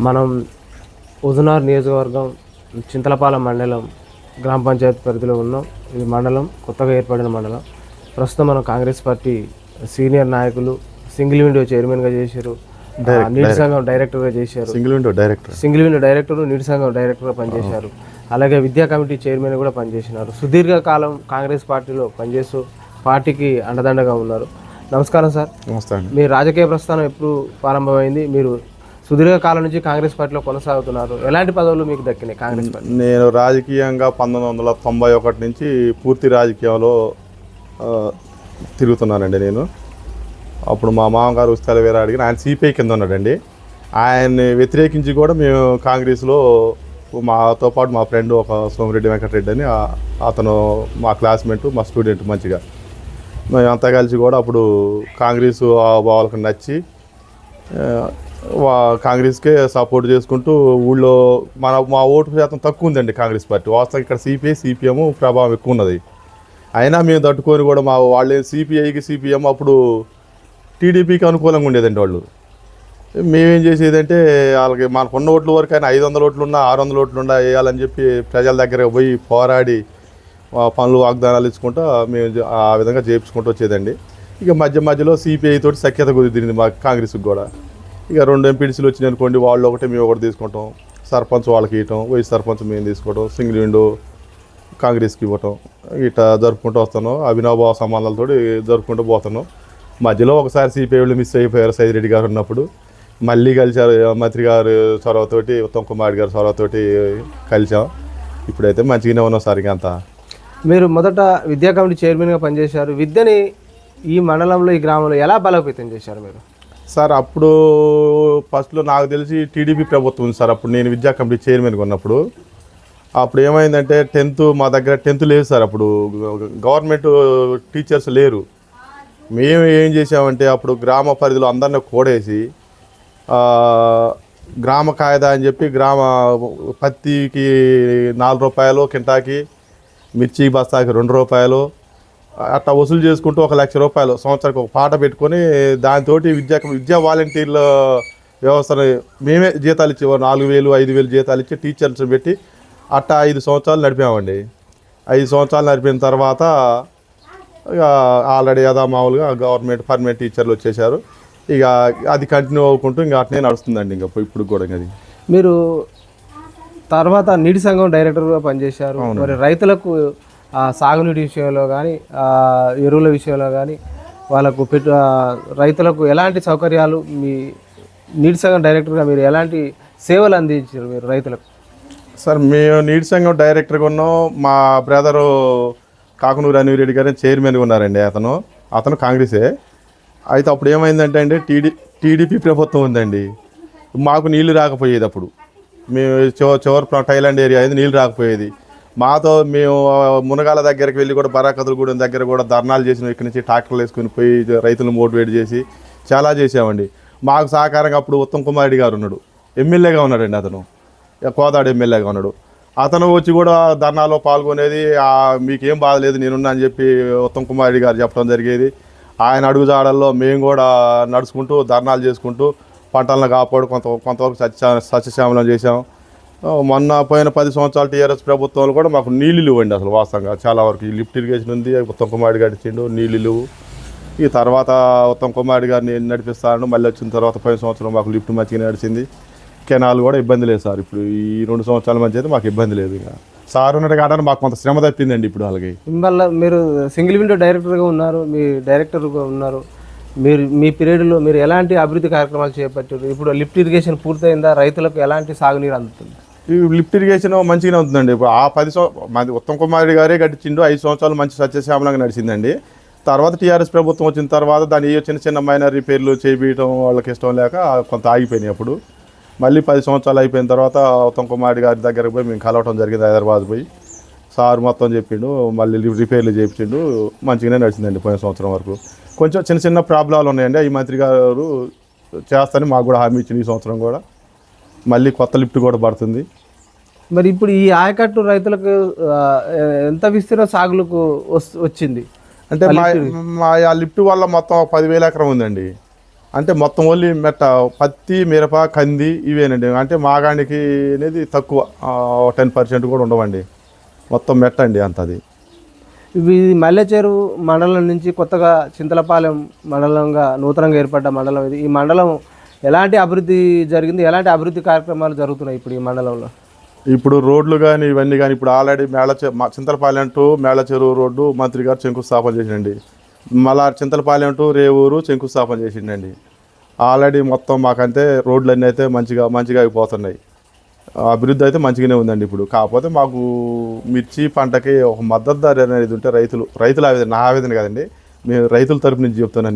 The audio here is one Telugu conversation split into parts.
మనం ఉజునార్ నియోజకవర్గం చింతలపాలెం మండలం గ్రామ పంచాయతీ పరిధిలో ఉన్నాం. ఇది మండలం కొత్తగా ఏర్పడిన మండలం. ప్రస్తుతం మనం కాంగ్రెస్ పార్టీ సీనియర్ నాయకులు సింగిల్ విండో చైర్మన్గా చేశారు, నీటి సంఘం డైరెక్టర్గా చేశారు, సింగిల్ విండో డైరెక్టర్ నీటి సంఘం డైరెక్టర్గా పనిచేశారు. అలాగే విద్యా కమిటీ చైర్మన్ కూడా పనిచేసినారు. సుదీర్ఘకాలం కాంగ్రెస్ పార్టీలో పనిచేస్తూ పార్టీకి అండదండగా ఉన్నారు. నమస్కారం సార్. నమస్తే అండి. మీ రాజకీయ ప్రస్థానం ఎప్పుడు ప్రారంభమైంది? మీరు సుదీర్ఘకాలం నుంచి కాంగ్రెస్ పార్టీలో కొనసాగుతున్నారు. ఎలాంటి పదవులు మీకు దక్కినాయి కాంగ్రెస్ పార్టీ? నేను రాజకీయంగా 1991 నుంచి పూర్తి రాజకీయంలో తిరుగుతున్నానండి. నేను అప్పుడు మా మామగారు ఉస్తాల వేరే అడిగిన ఆయన సిపిఐ కింద ఉన్నాడండి. ఆయన్ని వ్యతిరేకించి కూడా మేము కాంగ్రెస్లో మాతో పాటు మా ఫ్రెండ్ ఒక సోమిరెడ్డి వెంకటరెడ్డి అని అతను మా క్లాస్మేట్, మా స్టూడెంట్. మంచిగా మేమంతా కలిసి కూడా అప్పుడు కాంగ్రెస్ వాళ్ళకి నచ్చి కాంగ్రెస్కే సపోర్ట్ చేసుకుంటూ ఊళ్ళో మా ఓటు శాతం తక్కువ ఉందండి కాంగ్రెస్ పార్టీ. వాస్తవం ఇక్కడ సిపిఎం ప్రభావం ఎక్కువ ఉన్నది. అయినా మేము తట్టుకొని కూడా వాళ్ళే సిపిఎం అప్పుడు టీడీపీకి అనుకూలంగా ఉండేదండి. వాళ్ళు మేమేం చేసేదంటే వాళ్ళకి మనకున్న ఓట్ల వరకు అయినా 500 ఓట్లున్నా 600 ఓట్లున్నా వేయాలని చెప్పి ప్రజల దగ్గర పోయి పోరాడి పనులు వాగ్దానాలు ఇచ్చుకుంటూ మేము ఆ విధంగా చేయించుకుంటూ వచ్చేదండి. ఇక మధ్యలో సిపిఐ తోటి సఖ్యత కుదిరింది మా కాంగ్రెస్కి కూడా. ఇక 2 ఎంపీటీసీలు వచ్చినాయి అనుకోండి, వాళ్ళు ఒకటి మేము ఒకటి తీసుకుంటాం, సర్పంచ్ వాళ్ళకి ఇవ్వటం, వైస్ సర్పంచ్ మేము తీసుకోవటం, సింగిల్ విండో కాంగ్రెస్కి ఇవ్వటం, ఇట్లా జరుపుకుంటూ వస్తున్నాం. అవినాభావ సంబంధాలతో జరుపుకుంటూ పోతున్నాం. మధ్యలో ఒకసారి సిపిఐ వాళ్ళు మిస్ అయిపోయారు. సైదిరెడ్డి గారు ఉన్నప్పుడు మళ్ళీ కలిసారు. మంత్రి గారు చొరవతోటి, ఉత్తమ్ కుమార్ గారు చొరవతోటి కలిసాం. ఇప్పుడైతే మంచిగానే ఉన్నాం సార్. ఇక అంతా మీరు మొదట విద్యా కమిటీ చైర్మన్గా పనిచేశారు. విద్యని ఈ మండలంలో, ఈ గ్రామంలో ఎలా బలోపేతం చేశారు మీరు? సార్ అప్పుడు ఫస్ట్లో నాకు తెలిసి టీడీపీ ప్రభుత్వం ఉంది సార్. అప్పుడు నేను విద్యా కమిటీ చైర్మన్గా ఉన్నప్పుడు అప్పుడు ఏమైందంటే 10th మా దగ్గర 10th లేదు సార్. అప్పుడు గవర్నమెంట్ టీచర్స్ లేరు. మేము ఏం చేసామంటే అప్పుడు గ్రామ పరిధిలో అందరినీ కూడేసి గ్రామ కాయదా అని చెప్పి పత్తికి 4 రూపాయలు, కింటాకి మిర్చి బస్తాకి 2 రూపాయలు అట్లా వసూలు చేసుకుంటూ 1 లక్ష రూపాయలు సంవత్సరానికి ఒక పాట పెట్టుకొని దాంతో విద్యా వాలంటీర్ల వ్యవస్థను మేమే జీతాలు ఇచ్చేవారు. 4,000 5,000 జీతాలు ఇచ్చి టీచర్స్ పెట్టి అట్టా 5 సంవత్సరాలు నడిపామండి. 5 సంవత్సరాలు నడిపిన తర్వాత ఇక ఆల్రెడీ మామూలుగా గవర్నమెంట్ పర్మనెంట్ టీచర్లు వచ్చేసారు. ఇక అది కంటిన్యూ అవ్వకుంటూ ఇంకా అట్నే నడుస్తుందండి. ఇంకా ఇప్పుడు కూడా అది. మీరు తర్వాత నీటి సంఘం డైరెక్టర్గా పనిచేశారు. మరి రైతులకు సాగునీటి విషయంలో కానీ, ఎరువుల విషయంలో కానీ వాళ్ళకు రైతులకు ఎలాంటి సౌకర్యాలు, మీ నీటి సంఘం డైరెక్టర్గా మీరు ఎలాంటి సేవలు అందించారు మీరు రైతులకు? సార్ మేము నీటి సంఘం డైరెక్టర్గా ఉన్నాం. మా బ్రదరు కాకునూరు అనివిరెడ్డి గారిని చైర్మన్గా ఉన్నారండి. అతను కాంగ్రెసే. అయితే అప్పుడు ఏమైందంటే అండి, టీడీపీ ప్రభుత్వం ఉందండి. మాకు నీళ్లు రాకపోయేది. అప్పుడు మేము చివరి థైలాండ్ ఏరియా అయింది, నీళ్ళు రాకపోయేది. మేము మునగాల దగ్గరికి వెళ్ళి కూడా బరాకదులగూడెం దగ్గర కూడా ధర్నాలు చేసినాం. ఇక్కడి నుంచి ట్రాక్టర్లు వేసుకుని పోయి రైతులను మోటివేట్ చేసి చాలా చేసామండి. మాకు సహకారంగా అప్పుడు ఉత్తమ్ కుమార్ రెడ్డి గారు ఉన్నాడు, ఎమ్మెల్యేగా ఉన్నాడండి. అతను కోదాడు ఎమ్మెల్యేగా ఉన్నాడు. అతను వచ్చి కూడా ధర్నాలో పాల్గొనేది. మీకేం బాధ లేదు, నేనున్నా అని చెప్పి ఉత్తమ్ కుమార్ రెడ్డి గారు చెప్పడం జరిగేది. ఆయన అడుగుజాడల్లో మేము కూడా నడుచుకుంటూ ధర్నాలు చేసుకుంటూ పంటలను కాపాడు కొంతవరకు సస్యశ్యామలం చేసాం. మొన్న పోయిన 10 సంవత్సరాలు టీఆర్ఎస్ ప్రభుత్వాలు కూడా మాకు నీళ్ళు ఇవ్వండి. అసలు వాస్తవంగా చాలా వరకు ఈ లిఫ్ట్ ఇరిగేషన్ ఉంది, ఉత్తమ్ కుమార్ రెడ్డి గారు ఇచ్చిండు నీళ్ళు. ఈ తర్వాత ఉత్తమ్ కుమార్ రెడ్డి గారిని నడిపిస్తాను. మళ్ళీ వచ్చిన తర్వాత 5 సంవత్సరం మాకు లిఫ్ట్ మంచిగా నడిచింది. కెనాల్ కూడా ఇబ్బంది లేదు సార్. ఇప్పుడు ఈ 2 సంవత్సరాల మధ్య అయితే మాకు ఇబ్బంది లేదు. ఇక సార్ ఉన్నట్టు కాదని మాకు కొంత శ్రమ తప్పిందండి ఇప్పుడు వాళ్ళకి. మళ్ళీ మీరు సింగిల్ విండో డైరెక్టర్గా ఉన్నారు, మీ డైరెక్టర్గా ఉన్నారు. మీ పీరియడ్లో మీరు ఎలాంటి అభివృద్ధి కార్యక్రమాలు చేపట్టారు? ఇప్పుడు లిఫ్ట్ ఇరిగేషన్ పూర్తయిందా? రైతులకు ఎలాంటి సాగునీరు అందుతుంది? ఈ లిఫ్ట్ ఇరిగేషన్ మంచిగానే అవుతుందండి. ఇప్పుడు ఆ 10 సంవత్సరాలు ఉత్తమ్ కుమార్ రెడ్డి గారే కట్టించిండు. 5 సంవత్సరాలు మంచి సత్యశ్యామలంగా నడిచిందండి. తర్వాత టీఆర్ఎస్ ప్రభుత్వం వచ్చిన తర్వాత దాన్ని చిన్న మైనర్ రిపేర్లు చేయించడం వాళ్ళకి ఇష్టం లేక కొంత ఆగిపోయినాయి. అప్పుడు మళ్ళీ 10 సంవత్సరాలు అయిపోయిన తర్వాత ఉత్తమ్ కుమార్ రెడ్డి గారి దగ్గరకు పోయి మేము కలవటం జరిగింది. హైదరాబాద్ పోయి సార్ మొత్తం చెప్పిండు, మళ్ళీ రిపేర్లు చేయించిండు. మంచిగానే నడిచిందండి పోయిన సంవత్సరం వరకు. కొంచెం చిన్న ప్రాబ్లాలు ఉన్నాయండి. ఈ మంత్రి గారు చేస్తారని మాకు కూడా హామీ ఇచ్చింది. ఈ సంవత్సరం కూడా మళ్ళీ కొత్త లిఫ్ట్ కూడా పడుతుంది. మరి ఇప్పుడు ఈ ఆయకట్టు రైతులకు ఎంత విస్తీర్ణ సాగులకు వచ్చింది? అంటే మా లిఫ్ట్ వల్ల మొత్తం 10,000 ఎకరం ఉందండి. అంటే మొత్తం ఓన్లీ మెట్ట పత్తి మిరప కంది ఇవేనండి. అంటే మాగానికి అనేది తక్కువ 10% కూడా ఉండవండి. మొత్తం మెట్ట అండి అంతది. ఇవి మల్లెచెరు మండలం నుంచి కొత్తగా చింతలపాలెం మండలంగా నూతనంగా ఏర్పడ్డ మండలం ఇది. ఈ మండలం ఎలాంటి అభివృద్ధి జరిగింది, ఎలాంటి అభివృద్ధి కార్యక్రమాలు జరుగుతున్నాయి ఇప్పుడు ఈ మండలంలో? ఇప్పుడు రోడ్లు కానీ ఇవన్నీ కానీ ఇప్పుడు ఆల్రెడీ చింతలపాలెం టు మేళచెరువు రోడ్డు మంత్రి గారు శంకుస్థాపన చేసిండండి. మళ్ళా చింతలపాలెం టు రేవూరు శంకుస్థాపన చేసిండండి. ఆల్రెడీ మొత్తం మాకంటే రోడ్లన్నీ అయితే మంచిగా అయిపోతున్నాయి. అభివృద్ధి అయితే మంచిగానే ఉందండి. ఇప్పుడు కాకపోతే మాకు మిర్చి పంటకి ఒక మద్దతు ధర అనేది ఉంటే రైతుల ఆవేదన, నా ఆవేదన కదండి, మేము రైతుల తరపు నుంచి చెప్తున్నాను.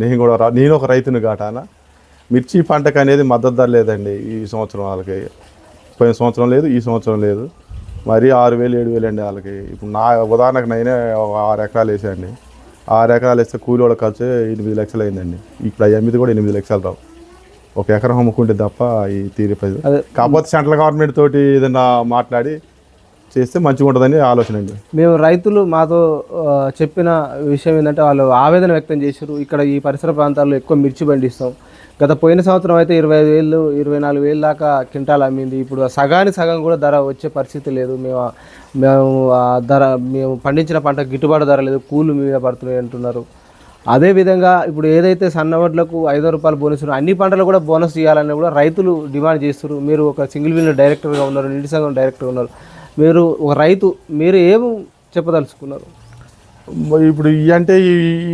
నేను ఒక రైతుని కాటాన. మిర్చి పంటకు అనేది మద్దతు ధర లేదండి ఈ సంవత్సరం. వాళ్ళకి పోయిన సంవత్సరం లేదు, ఈ సంవత్సరం లేదు. మరీ 6,000 7,000 అండి వాళ్ళకి. ఇప్పుడు నా ఉదాహరణకు నేనే 6 ఎకరాలు వేసాయండి. 6 ఎకరాలు వేస్తే కూలి వాళ్ళ ఖర్చు 8 లక్షలు అయిందండి. ఇప్పుడు అవి కూడా 8 లక్షలు రావు. ఒక ఎకరం అమ్ముకుంటే తప్ప ఈ తీరిపోయి. కాకపోతే సెంట్రల్ గవర్నమెంట్ తోటి ఏదైనా మాట్లాడి చేస్తే మంచిగా ఉంటుందని ఆలోచన అండి. మేము రైతులు మాతో చెప్పిన విషయం ఏంటంటే వాళ్ళు ఆవేదన వ్యక్తం చేశారు. ఇక్కడ ఈ పరిసర ప్రాంతాల్లో ఎక్కువ మిర్చి పండిస్తాం. గత పోయిన సంవత్సరం అయితే 25,000 24,000 దాకా క్వింటాల్ అమ్మింది. ఇప్పుడు సగానికి సగం కూడా ధర వచ్చే పరిస్థితి లేదు. మేము పండించిన పంట గిట్టుబాటు ధర లేదు, కూలు మీద పడుతున్నాయి అంటున్నారు. అదేవిధంగా ఇప్పుడు ఏదైతే సన్నవడ్లకు 500 రూపాయలు బోనస్ అన్ని పంటలు కూడా బోనస్ ఇవ్వాలని కూడా రైతులు డిమాండ్ చేస్తారు. మీరు ఒక సింగిల్ విండో డైరెక్టర్గా ఉన్నారు, నీటి సంఘం డైరెక్టర్గా ఉన్నారు. మీరు ఒక రైతు, మీరు ఏం చెప్పదలుచుకున్నారు? ఇప్పుడు అంటే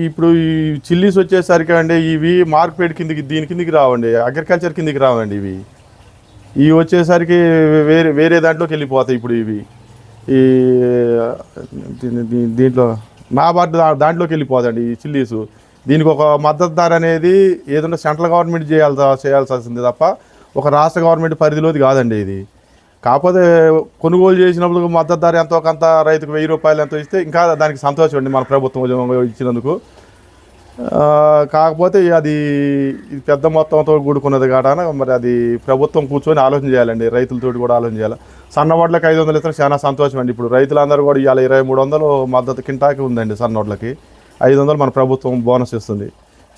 ఇప్పుడు ఈ చిల్లీస్ వచ్చేసరికి అండి ఇవి మార్కెట్ కిందకి దీని కిందికి రావండి, అగ్రికల్చర్ కిందికి రావండి. ఇవి వచ్చేసరికి వేరే దాంట్లోకి వెళ్ళిపోతాయి. ఇప్పుడు ఇవి ఈ దీంట్లో నాబార్డు దాంట్లోకి వెళ్ళిపోతాయండి ఈ చిల్లీసు. దీనికి ఒక మద్దతు ధర అనేది ఏదైనా సెంట్రల్ గవర్నమెంట్ చేయాల్సింది తప్ప ఒక రాష్ట్ర గవర్నమెంట్ పరిధిలోది కాదండి ఇది. కాకపోతే కొనుగోలు చేసినప్పుడు మద్దతు ధర ఎంతో కొంత రైతుకు 1,000 రూపాయలు ఎంతో ఇస్తే ఇంకా దానికి సంతోషం అండి మన ప్రభుత్వం ఇచ్చినందుకు. కాకపోతే అది పెద్ద మొత్తంతో కూడుకున్నది కాడన మరి అది ప్రభుత్వం కూర్చొని ఆలోచన చేయాలండి, రైతులతోటి కూడా ఆలోచన చేయాలి. సన్నవడ్లకి 500 ఇస్తే చాలా సంతోషం అండి. ఇప్పుడు రైతులందరూ కూడా ఇవాళ 2,300 మద్దతు కింటాకి ఉందండి. సన్నవడ్లకి 500 మన ప్రభుత్వం బోనస్ ఇస్తుంది.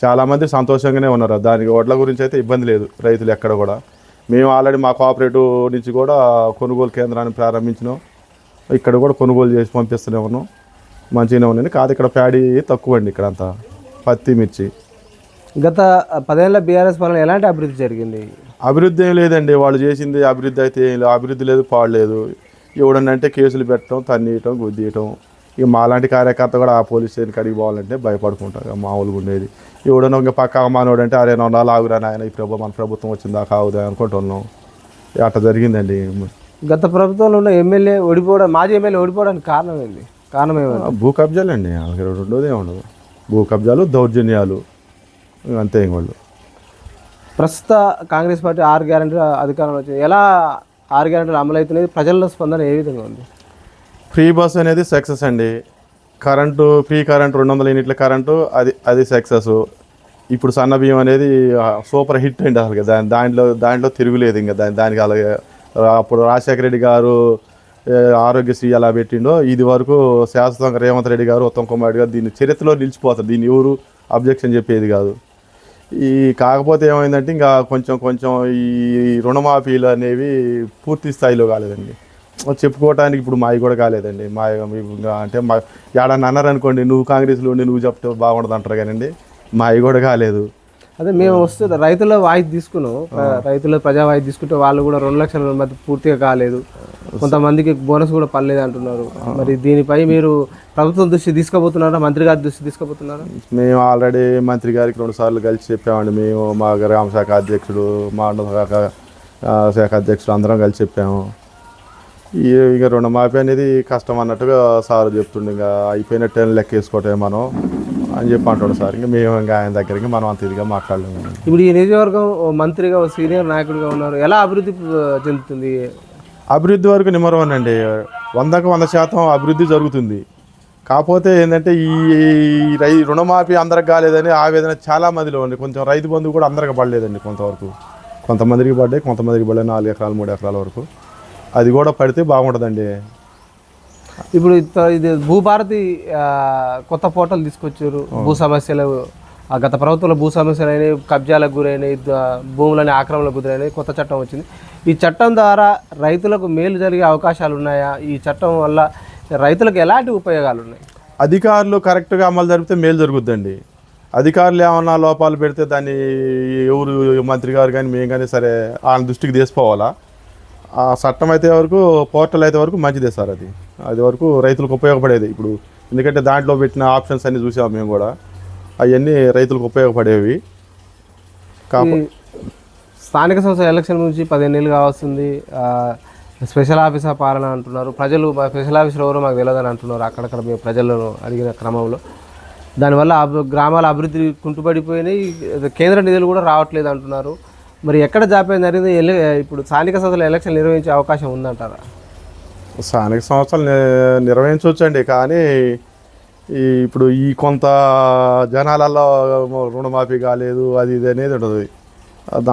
చాలామంది సంతోషంగానే ఉన్నారు. దానికి వడ్ల గురించి అయితే ఇబ్బంది లేదు రైతులు ఎక్కడ కూడా. మేము ఆల్రెడీ మా కోఆపరేటివ్ నుంచి కూడా కొనుగోలు కేంద్రాన్ని ప్రారంభించినాం. ఇక్కడ కూడా కొనుగోలు చేసి పంపిస్తూనే ఉన్నాం. మంచిగానే ఉన్నాయండి. కాదు ఇక్కడ ప్యాడీ తక్కువ అండి, ఇక్కడ అంతా పత్తి మిర్చి. గత 10 ఏళ్ళ బీఆర్ఎస్ పాలన ఎలాంటి అభివృద్ధి జరిగింది? అభివృద్ధి ఏం లేదండి. వాళ్ళు చేసింది అభివృద్ధి అయితే ఏం లేదు. అభివృద్ధి లేదు, పాడలేదు. ఎవడన్నా అంటే కేసులు పెట్టడం, తన్నీయటం, గుద్దీయటం. ఇక మాలాంటి కార్యకర్త కూడా ఆ పోలీస్ స్టేషన్ కడిగి పోవాలంటే భయపడుకుంటారు. మామూలుగా ఉండేది. ఎవడన్నా ఇంకా పక్క మానోడు అంటే అరే నొన్నాళ్ళు ఆగురా నాయన, ఈ మన ప్రభుత్వం వచ్చిందా కావుదా అనుకుంటున్నాం. అట్లా జరిగిందండి. గత ప్రభుత్వంలో ఉన్న మాజీ ఎమ్మెల్యే ఓడిపోవడానికి కారణం ఏంది? కారణం ఏమన్నా? భూ కబ్జాలు అండి. వాళ్ళకి రెండోదే ఉండదు. భూ కబ్జాలు, దౌర్జన్యాలు, అంతే. వాళ్ళు ప్రస్తుత కాంగ్రెస్ పార్టీ 6 గ్యారెంటీలు అధికారంలో వచ్చింది. ఎలా 6 గ్యారెంటీలు అమలు అవుతున్నాయి? ప్రజల్లో స్పందన ఏ విధంగా ఉంది? ఫ్రీ బస్ అనేది సక్సెస్ అండి. ఫ్రీ కరెంటు 200 యూనిట్ల కరెంటు అది సక్సెస్. ఇప్పుడు సన్న బియ్యం అనేది సూపర్ హిట్ అండి. అసలు దాంట్లో తిరుగులేదు. ఇంకా దానికి అలాగే అప్పుడు రాజశేఖర రెడ్డి గారు ఆరోగ్యశ్రీ ఎలా పెట్టిండో ఇది వరకు శాశ్వతంగా రేవంత్ రెడ్డి గారు, ఉత్తమ్ కుమార్ రెడ్డి గారు దీన్ని చరిత్రలో నిలిచిపోతారు. దీన్ని ఎవరు అబ్జెక్షన్ చెప్పేది కాదు. కాకపోతే ఏమైందంటే ఇంకా కొంచెం ఈ రుణమాఫీలు అనేవి పూర్తి స్థాయిలో కాలేదండి. చెప్పుకోవటానికి ఇప్పుడు మావి కూడా కాలేదండి. అంటే ఏడన్నా అన్నారు అనుకోండి, నువ్వు కాంగ్రెస్లో ఉండి నువ్వు చెప్తే బాగుండదు అంటారు కానండి, మావి కూడా కాలేదు. అదే మేము వస్తుంది రైతుల వాయిస్ తీసుకున్నాం. రైతుల ప్రజా వాయిస్ తీసుకుంటే వాళ్ళు కూడా 2 లక్షల మధ్య పూర్తిగా కాలేదు. కొంతమందికి బోనస్ కూడా పడలేదు అంటున్నారు. మరి దీనిపై మీరు ప్రభుత్వం దృష్టి తీసుకుపోతున్నారా, మంత్రి గారి దృష్టి తీసుకుపోతున్నారా? మేము ఆల్రెడీ మంత్రి గారికి 2 సార్లు కలిసి చెప్పామండి. మేము మా గ్రామ శాఖ అధ్యక్షుడు, మా శాఖ అధ్యక్షుడు అందరం కలిసి చెప్పాము. ఇక రుణమాఫీ అనేది కష్టం అన్నట్టుగా సార్ చెప్తుండే. ఇంకా అయిపోయినట్టు లెక్క వేసుకోవటమే మనం అని చెప్పి అంటాడు సార్. ఇంకా మేము ఇంకా ఆయన దగ్గరికి మనం అంత ఇదిగా మాట్లాడలేము. ఇప్పుడు ఈ నియోజకవర్గం మంత్రిగా సీనియర్ నాయకుడిగా ఉన్నారు, ఎలా అభివృద్ధి చెందుతుంది? అభివృద్ధి వరకు నిమ్మరవన్ అండి. 100కు 100% అభివృద్ధి జరుగుతుంది. కాకపోతే ఏంటంటే ఈ రుణమాఫీ అందరికి కాలేదని ఆవేదన చాలా మందిలో ఉంది. కొంచెం రైతు బంధువు కూడా అందరికి పడలేదండి. కొంతమందికి పడ్డాయి, కొంతమందికి పడలేదు. 4 ఎకరాలు 3 ఎకరాల వరకు. అది కూడా పడితే బాగుంటుందండి. ఇప్పుడు ఇది భూభారతి కొత్త పోర్టల్ తీసుకొచ్చారు. భూ సమస్యలు గత ప్రభుత్వంలో భూ సమస్యలు అయినాయి, కబ్జాలకు గురైనాయి, భూములని ఆక్రమణలకు గురైనాయి, కొత్త చట్టం వచ్చింది. ఈ చట్టం ద్వారా రైతులకు మేలు జరిగే అవకాశాలు ఉన్నాయా? ఈ చట్టం వల్ల రైతులకు ఎలాంటి ఉపయోగాలు ఉన్నాయి? అధికారులు కరెక్ట్గా అమలు జరిపితే మేలు జరుగుద్దండి. అధికారులు ఏమన్నా లోపాలు పెడితే దాన్ని ఎవరు మంత్రి గారు కానీ మేము కానీ సరే వాళ్ళ దృష్టికి తీసుకోవాలా. ఆ చట్టం అయితే వరకు, పోర్టల్ అయితే వరకు మంచిదే సార్. అది వరకు రైతులకు ఉపయోగపడేది. ఇప్పుడు ఎందుకంటే దాంట్లో పెట్టిన ఆప్షన్స్ అన్నీ చూసాము మేము కూడా, అవన్నీ రైతులకు ఉపయోగపడేవి. స్థానిక సంస్థల ఎలక్షన్ నుంచి 15 నెలలు కావస్తుంది. స్పెషల్ ఆఫీసర్ పాలన అంటున్నారు ప్రజలు. స్పెషల్ ఆఫీసర్ ఎవరో మాకు తెలియదని అంటున్నారు అక్కడక్కడ మేము ప్రజలను అడిగిన క్రమంలో. దానివల్ల గ్రామాల అభివృద్ధి కుంటుపడిపోయినాయి, కేంద్ర నిధులు కూడా రావట్లేదు అంటున్నారు. మరి ఎక్కడ జాప్యం జరిగింది? ఇప్పుడు స్థానిక సంస్థల ఎలక్షన్ నిర్వహించే అవకాశం ఉందంటారా? స్థానిక సంస్థలు నిర్వహించవచ్చండి, కానీ ఇప్పుడు ఈ కొంత జనాలలో రుణమాఫీ కాలేదు అది ఇది అనేది ఉంటుంది.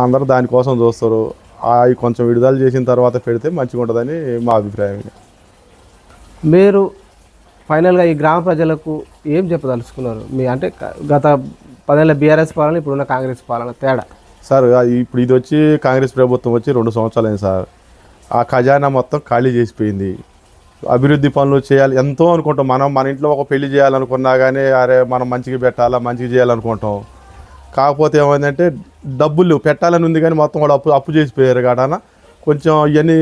అందరూ దానికోసం చూస్తారు. అవి కొంచెం విడుదల చేసిన తర్వాత పెడితే మంచిగా ఉంటుందని మా అభిప్రాయం. మీరు ఫైనల్గా ఈ గ్రామ ప్రజలకు ఏం చెప్పదలుచుకున్నారు? అంటే గత 10 ఏళ్ళ బీఆర్ఎస్ పాలన, ఇప్పుడున్న కాంగ్రెస్ పాలన తేడా సార్? ఇప్పుడు ఇది వచ్చి కాంగ్రెస్ ప్రభుత్వం వచ్చి 2 సంవత్సరాలు అయింది సార్. ఆ ఖజానా మొత్తం ఖాళీ చేసిపోయింది. అభివృద్ధి పనులు చేయాలి ఎంతో అనుకుంటాం. మన ఇంట్లో ఒక పెళ్లి చేయాలనుకున్నా కానీ అరే మనం మంచిగా పెట్టాలా, మంచిగా చేయాలనుకుంటాం. కాకపోతే ఏమైందంటే డబ్బులు పెట్టాలని ఉంది కానీ మొత్తం కూడా అప్పు చేసిపోయారు కాడన. కొంచెం ఇవన్నీ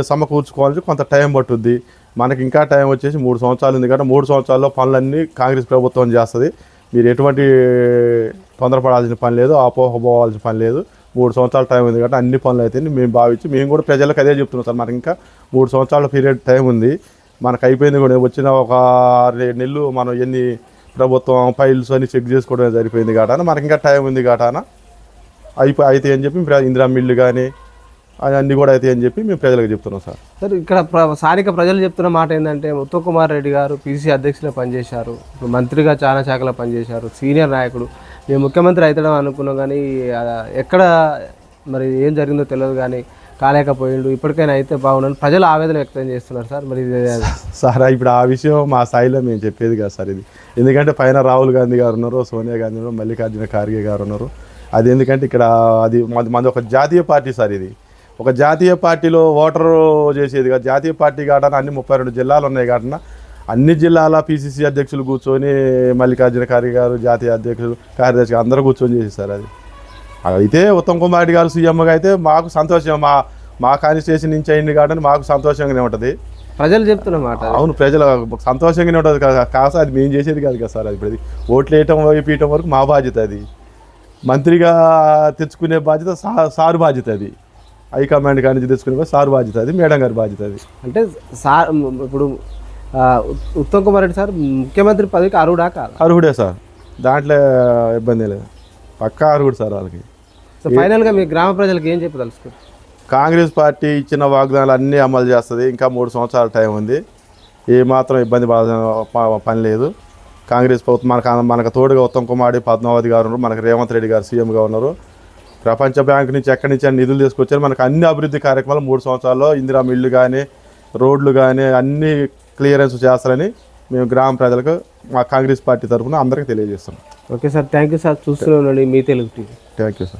సమకూర్చుకోవాలని కొంత టైం పట్టుద్ది. మనకి ఇంకా టైం వచ్చేసి 3 సంవత్సరాలు ఉంది కాబట్టి 3 సంవత్సరాల్లో పనులన్నీ కాంగ్రెస్ ప్రభుత్వం చేస్తుంది. మీరు ఎటువంటి తొందరపడాల్సిన పని లేదు, అపోహపోవాల్సిన పని లేదు. 3 సంవత్సరాల టైం ఉంది కాబట్టి అన్ని పనులు అయితే మేము భావించి మేము కూడా ప్రజలకు అదే చెప్తున్నాం సార్. మనకి ఇంకా 3 సంవత్సరాల పీరియడ్ టైం ఉంది. మనకు అయిపోయింది కూడా. వచ్చిన ఒక 6 నెలలు మనం ఎన్ని ప్రభుత్వం ఫైల్స్ అన్ని చెక్ చేసుకోవడమే సరిపోయింది కాటాన. మనకి ఇంకా టైం ఉంది కాటాన. అయితే అని చెప్పి ఇందిరా మిల్లు కానీ అన్నీ కూడా అయితే అని చెప్పి మేము ప్రజలకు చెప్తున్నాం సార్. సార్ ఇక్కడ స్థానిక ప్రజలు చెప్తున్న మాట ఏంటంటే, ఉత్తమ్ కుమార్ రెడ్డి గారు పీసీసీ అధ్యక్షులుగా పనిచేశారు, ఇప్పుడు మంత్రిగా చాలా శాఖలో పనిచేశారు, సీనియర్ నాయకుడు. మేము ముఖ్యమంత్రి అవుతాం అనుకున్నాం కానీ ఎక్కడ మరి ఏం జరిగిందో తెలియదు కానీ కాలేకపోయిండు. ఇప్పటికైనా అయితే బాగుండని ప్రజలు ఆవేదన వ్యక్తం చేస్తున్నారు సార్. మరి సార్ ఇప్పుడు ఆ విషయం మా స్థాయిలో మేము చెప్పేది కాదు సార్ ఇది. ఎందుకంటే పైన రాహుల్ గాంధీ గారు ఉన్నారు, సోనియా గాంధీ ఉన్నారు, మల్లికార్జున ఖార్గే గారు ఉన్నారు. అది ఎందుకంటే ఇక్కడ మనది ఒక జాతీయ పార్టీ సార్. ఇది ఒక జాతీయ పార్టీలో ఓటరు చేసేది కాదు. జాతీయ పార్టీ కాటన అన్ని 32 జిల్లాలు ఉన్నాయి కాటన అన్ని జిల్లాల పీసీసీ అధ్యక్షులు కూర్చొని మల్లికార్జున ఖార్గే గారు జాతీయ అధ్యక్షులు కార్యదర్శి అందరూ కూర్చొని చేసేసారు. అయితే ఉత్తమ్ కుమార్ రెడ్డి గారు సీఎంగా అయితే మాకు సంతోషం. మా కాన్స్టిట్యూషన్ నుంచి అయింది కాబట్టి మాకు సంతోషంగానే ఉంటుంది. ప్రజలు చెప్తున్నమాట. అవును, ప్రజలు సంతోషంగానే ఉంటుంది కదా. కాస్త అది మేము చేసేది కాదు కదా సార్. ఇప్పుడు ఓట్లు వేయటం వేయటం వరకు మా బాధ్యత. అది మంత్రిగా తెచ్చుకునే బాధ్యత సారు బాధ్యత. అది హైకమాండ్ కాడి నుంచి తెచ్చుకునే సారు బాధ్యత. అది మేడం గారి బాధ్యత. అది అంటే సార్ ఇప్పుడు ఉత్తమ్ కుమార్ రెడ్డి సార్ ముఖ్యమంత్రి పదవికి అర్హుడా కాదు? అర్హుడే సార్, దాంట్లో ఇబ్బంది లేదు. పక్కా అర్హుడు సార్ వాళ్ళకి. సో ఫైనల్గా మీ గ్రామ ప్రజలకు ఏం చెప్పదలుచుకోరు? కాంగ్రెస్ పార్టీ ఇచ్చిన వాగ్దానాలు అన్నీ అమలు చేస్తుంది. ఇంకా 3 సంవత్సరాల టైం ఉంది. ఏమాత్రం ఇబ్బంది పని లేదు. కాంగ్రెస్ ప్రభుత్వం మనకు తోడుగా ఉత్తమ్ కుమార్ రెడ్డి, పద్మావతి గారు ఉన్నారు, మనకు రేవంత్ రెడ్డి గారు సీఎంగా ఉన్నారు. ప్రపంచ బ్యాంకు నుంచి ఎక్కడి నుంచి నిధులు తీసుకొచ్చారు. మనకు అన్ని అభివృద్ధి కార్యక్రమాలు 3 సంవత్సరాల్లో ఇందిరా మిల్లు కానీ రోడ్లు కానీ అన్నీ క్లియరెన్స్ చేస్తారని మేము గ్రామ ప్రజలకు మా కాంగ్రెస్ పార్టీ తరఫున అందరికీ తెలియజేస్తున్నాం. Okay sir, thank you sir. చూస్తూనే ఉండండి మీ Telugu TV. Thank you sir.